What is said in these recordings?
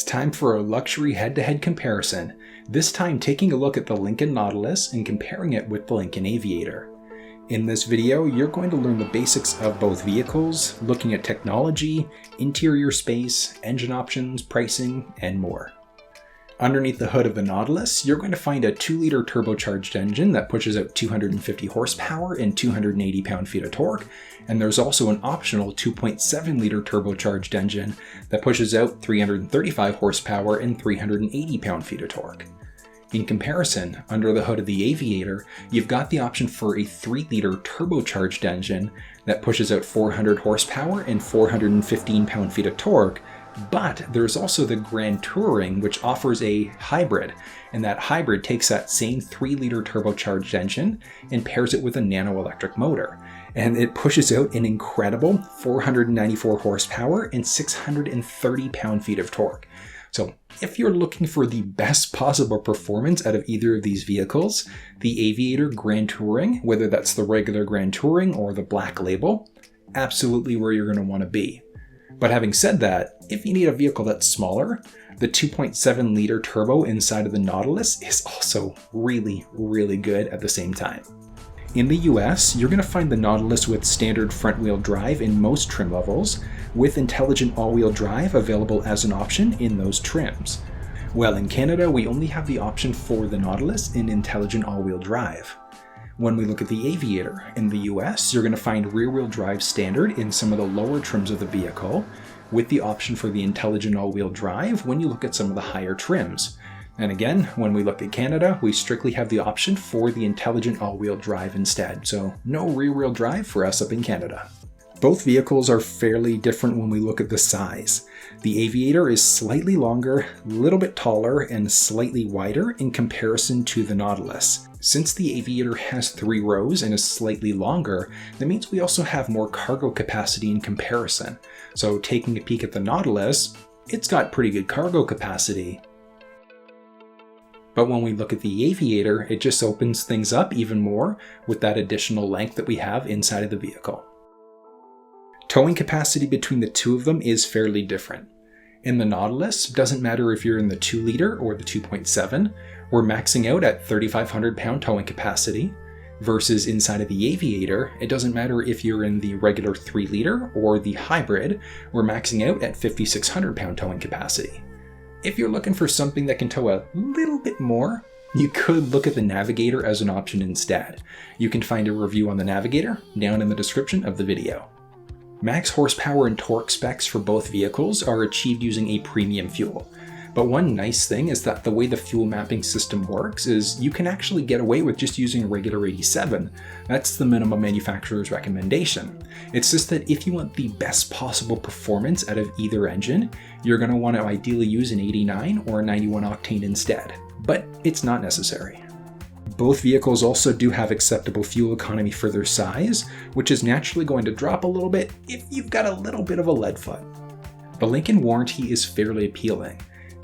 It's time for a luxury head-to-head comparison, this time taking a look at the Lincoln Nautilus and comparing it with the Lincoln Aviator. In this video, you're going to learn the basics of both vehicles, looking at technology, interior space, engine options, pricing, and more. Underneath the hood of the Nautilus, you're going to find a 2-liter turbocharged engine that pushes out 250 horsepower and 280 pound-feet of torque, and there's also an optional 2.7-liter turbocharged engine that pushes out 335 horsepower and 380 pound-feet of torque. In comparison, under the hood of the Aviator, you've got the option for a 3-liter turbocharged engine that pushes out 400 horsepower and 415 pound-feet of torque, but there's also the Grand Touring, which offers a hybrid, and that hybrid takes that same 3-liter turbocharged engine and pairs it with a nano-electric motor, and it pushes out an incredible 494 horsepower and 630 pound-feet of torque. So if you're looking for the best possible performance out of either of these vehicles, the Aviator Grand Touring, whether that's the regular Grand Touring or the Black Label, absolutely where you're going to want to be. But having said that, if you need a vehicle that's smaller, the 2.7-liter turbo inside of the Nautilus is also really, really good at the same time. In the US, you're going to find the Nautilus with standard front-wheel drive in most trim levels, with intelligent all-wheel drive available as an option in those trims. Well, in Canada, we only have the option for the Nautilus in intelligent all-wheel drive. When we look at the Aviator in the US, you're going to find rear-wheel drive standard in some of the lower trims of the vehicle, with the option for the intelligent all-wheel drive when you look at some of the higher trims. And again, when we look at Canada, we strictly have the option for the intelligent all-wheel drive instead, so no rear-wheel drive for us up in Canada. Both vehicles are fairly different when we look at the size. The Aviator is slightly longer, a little bit taller, and slightly wider in comparison to the Nautilus. Since the Aviator has 3 rows and is slightly longer, that means we also have more cargo capacity in comparison. So taking a peek at the Nautilus, it's got pretty good cargo capacity. But when we look at the Aviator, it just opens things up even more with that additional length that we have inside of the vehicle. Towing capacity between the two of them is fairly different. In the Nautilus, doesn't matter if you're in the 2-liter or the 2.7, we're maxing out at 3,500 pound towing capacity, versus inside of the Aviator, it doesn't matter if you're in the regular 3-liter or the hybrid, we're maxing out at 5,600 pound towing capacity. If you're looking for something that can tow a little bit more, you could look at the Navigator as an option instead. You can find a review on the Navigator down in the description of the video. Max horsepower and torque specs for both vehicles are achieved using a premium fuel. But one nice thing is that the way the fuel mapping system works is you can actually get away with just using regular 87. That's the minimum manufacturer's recommendation. It's just that if you want the best possible performance out of either engine, you're going to want to ideally use an 89 or a 91 octane instead. But it's not necessary. Both vehicles also do have acceptable fuel economy for their size, which is naturally going to drop a little bit if you've got a little bit of a lead foot. The Lincoln warranty is fairly appealing.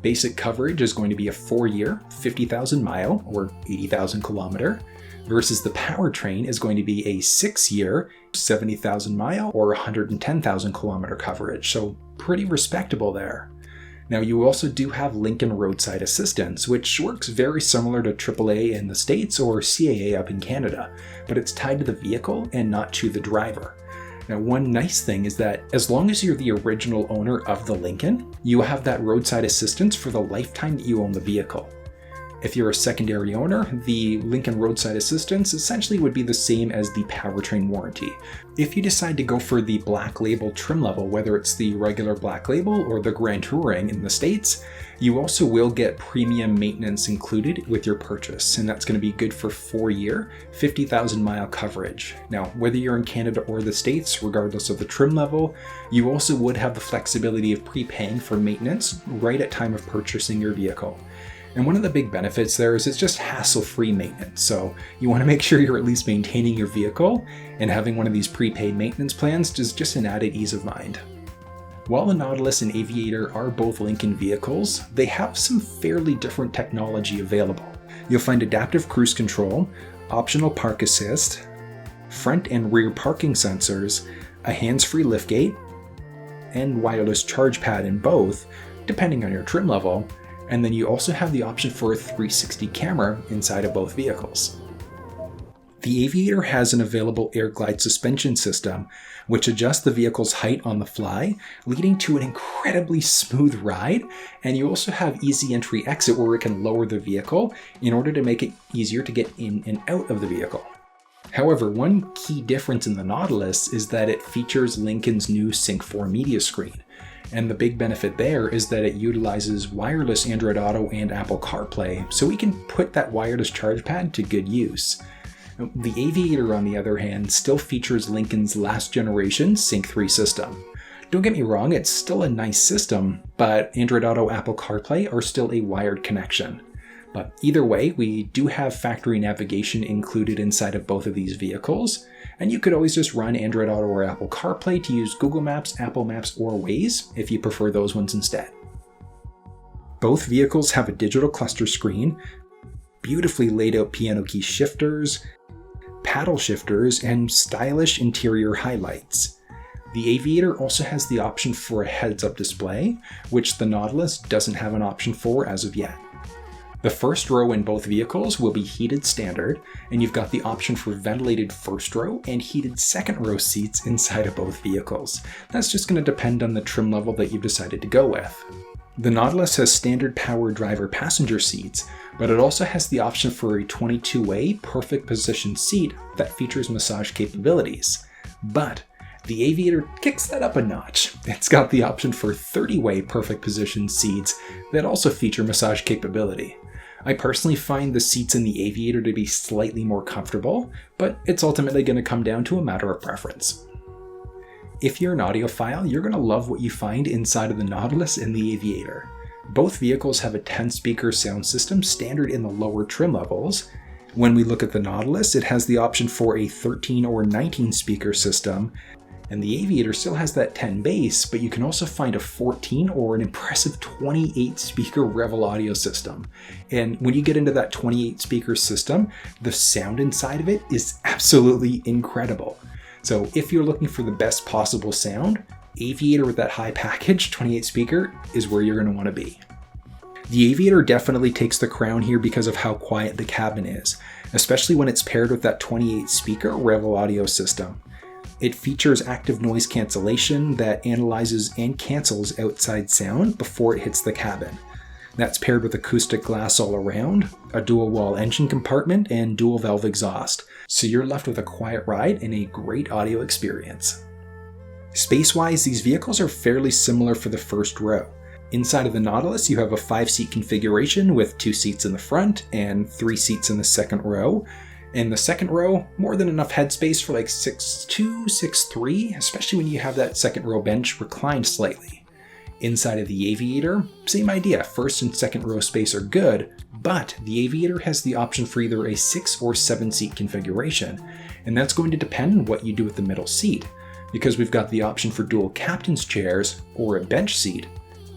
Basic coverage is going to be a 4-year, 50,000 mile or 80,000 kilometer, versus the powertrain is going to be a 6-year, 70,000 mile or 110,000 kilometer coverage, so pretty respectable there. Now, you also do have Lincoln Roadside Assistance, which works very similar to AAA in the States or CAA up in Canada, but it's tied to the vehicle and not to the driver. Now, one nice thing is that as long as you're the original owner of the Lincoln, you have that roadside assistance for the lifetime that you own the vehicle. If you're a secondary owner, the Lincoln Roadside Assistance essentially would be the same as the powertrain warranty. If you decide to go for the Black Label trim level, whether it's the regular Black Label or the Grand Touring in the States, you also will get premium maintenance included with your purchase, and that's going to be good for 4-year, 50,000 mile coverage. Now, whether you're in Canada or the States, regardless of the trim level, you also would have the flexibility of prepaying for maintenance right at time of purchasing your vehicle. And one of the big benefits there is it's just hassle-free maintenance. So you want to make sure you're at least maintaining your vehicle, and having one of these prepaid maintenance plans is just an added ease of mind. While the Nautilus and Aviator are both Lincoln vehicles, they have some fairly different technology available. You'll find adaptive cruise control, optional park assist, front and rear parking sensors, a hands-free liftgate, and wireless charge pad in both, depending on your trim level, and then you also have the option for a 360 camera inside of both vehicles. The Aviator has an available air glide suspension system, which adjusts the vehicle's height on the fly, leading to an incredibly smooth ride, and you also have easy entry exit where it can lower the vehicle in order to make it easier to get in and out of the vehicle. However, one key difference in the Nautilus is that it features Lincoln's new Sync 4 media screen. And the big benefit there is that it utilizes wireless Android Auto and Apple CarPlay, so we can put that wireless charge pad to good use. The Aviator, on the other hand, still features Lincoln's last generation Sync 3 system. Don't get me wrong, it's still a nice system, but Android Auto, Apple CarPlay are still a wired connection. But either way, we do have factory navigation included inside of both of these vehicles, and you could always just run Android Auto or Apple CarPlay to use Google Maps, Apple Maps, or Waze if you prefer those ones instead. Both vehicles have a digital cluster screen, beautifully laid out piano key shifters, paddle shifters, and stylish interior highlights. The Aviator also has the option for a heads-up display, which the Nautilus doesn't have an option for as of yet. The first row in both vehicles will be heated standard, and you've got the option for ventilated first row and heated second row seats inside of both vehicles. That's just going to depend on the trim level that you've decided to go with. The Nautilus has standard power driver passenger seats, but it also has the option for a 22-way perfect position seat that features massage capabilities. But the Aviator kicks that up a notch. It's got the option for 30-way perfect position seats that also feature massage capability. I personally find the seats in the Aviator to be slightly more comfortable, but it's ultimately going to come down to a matter of preference. If you're an audiophile, you're going to love what you find inside of the Nautilus and the Aviator. Both vehicles have a 10-speaker sound system standard in the lower trim levels. When we look at the Nautilus, it has the option for a 13 or 19 speaker system, and the Aviator still has that 10 bass, but you can also find a 14 or an impressive 28 speaker Revel audio system. And when you get into that 28 speaker system, the sound inside of it is absolutely incredible. So if you're looking for the best possible sound, Aviator with that high package 28 speaker is where you're going to want to be. The Aviator definitely takes the crown here because of how quiet the cabin is, especially when it's paired with that 28 speaker Revel audio system. It features active noise cancellation that analyzes and cancels outside sound before it hits the cabin. That's paired with acoustic glass all around, a dual wall engine compartment, and dual valve exhaust, so you're left with a quiet ride and a great audio experience. Space-wise, these vehicles are fairly similar for the first row. Inside of the Nautilus, you have a 5-seat configuration with 2 seats in the front and 3 seats in the second row. In the second row, more than enough headspace for like 6'2", 6'3", especially when you have that second row bench reclined slightly. Inside of the Aviator, same idea, first and second row space are good, but the Aviator has the option for either a 6 or 7 seat configuration, and that's going to depend on what you do with the middle seat, because we've got the option for dual captain's chairs or a bench seat.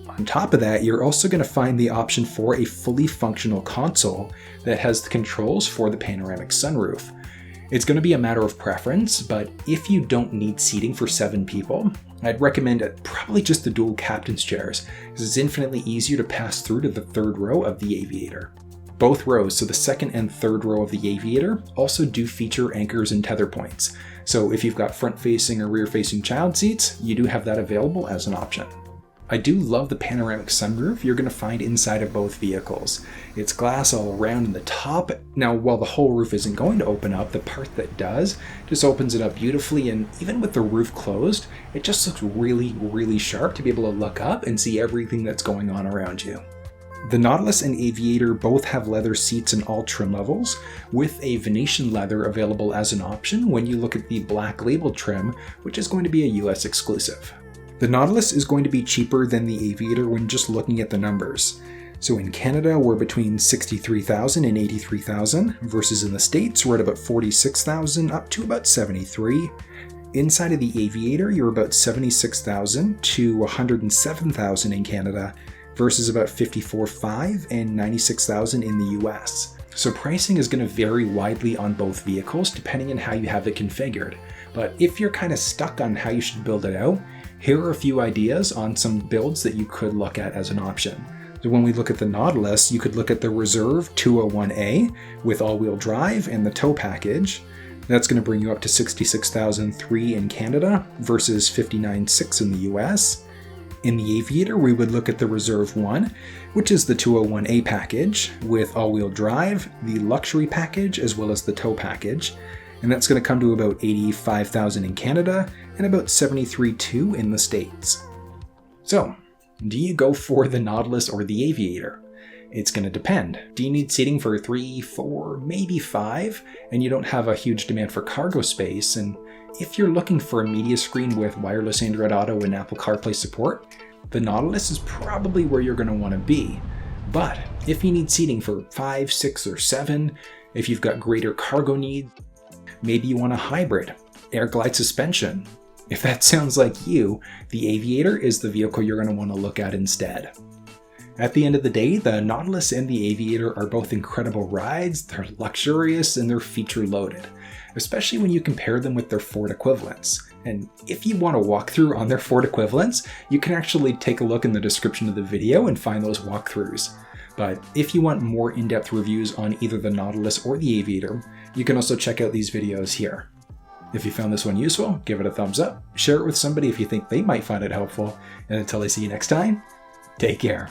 On top of that, you're also going to find the option for a fully functional console that has the controls for the panoramic sunroof. It's going to be a matter of preference, but if you don't need seating for 7 people, I'd recommend probably just the dual captain's chairs, because it's infinitely easier to pass through to the third row of the Aviator. Both rows, so the second and third row of the Aviator, also do feature anchors and tether points. So if you've got front-facing or rear-facing child seats, you do have that available as an option. I do love the panoramic sunroof you're going to find inside of both vehicles. It's glass all around in the top. Now, while the whole roof isn't going to open up, the part that does just opens it up beautifully, and even with the roof closed, it just looks really, really sharp to be able to look up and see everything that's going on around you. The Nautilus and Aviator both have leather seats in all trim levels, with a Venetian leather available as an option when you look at the black label trim, which is going to be a US exclusive. The Nautilus is going to be cheaper than the Aviator when just looking at the numbers. So in Canada, we're between $63,000 and $83,000, versus in the States, we're at about $46,000 up to about $73,000. Inside of the Aviator, you're about $76,000 to $107,000 in Canada, versus about $54,500 and $96,000 in the US. So pricing is going to vary widely on both vehicles depending on how you have it configured. But if you're kind of stuck on how you should build it out, Here are a few ideas on some builds that you could look at as an option. So when we look at the Nautilus, you could look at the Reserve 201A with all-wheel drive and the tow package. That's going to bring you up to $66,003 in Canada versus $59,600 in the US. In the Aviator, we would look at the Reserve 1, which is the 201A package with all-wheel drive, the luxury package, as well as the tow package. And that's going to come to about $85,000 in Canada and about $73,200 in the States. So, do you go for the Nautilus or the Aviator? It's going to depend. Do you need seating for 3, 4, maybe 5, and you don't have a huge demand for cargo space? And if you're looking for a media screen with wireless Android Auto and Apple CarPlay support, the Nautilus is probably where you're going to want to be. But if you need seating for 5, 6, or 7, if you've got greater cargo needs, maybe you want a hybrid, air glide suspension. If that sounds like you, the Aviator is the vehicle you're going to want to look at instead. At the end of the day, the Nautilus and the Aviator are both incredible rides, they're luxurious, and they're feature-loaded, especially when you compare them with their Ford equivalents. And if you want a walkthrough on their Ford equivalents, you can actually take a look in the description of the video and find those walkthroughs. But if you want more in-depth reviews on either the Nautilus or the Aviator, you can also check out these videos here. If you found this one useful, give it a thumbs up, share it with somebody if you think they might find it helpful, and until I see you next time, take care.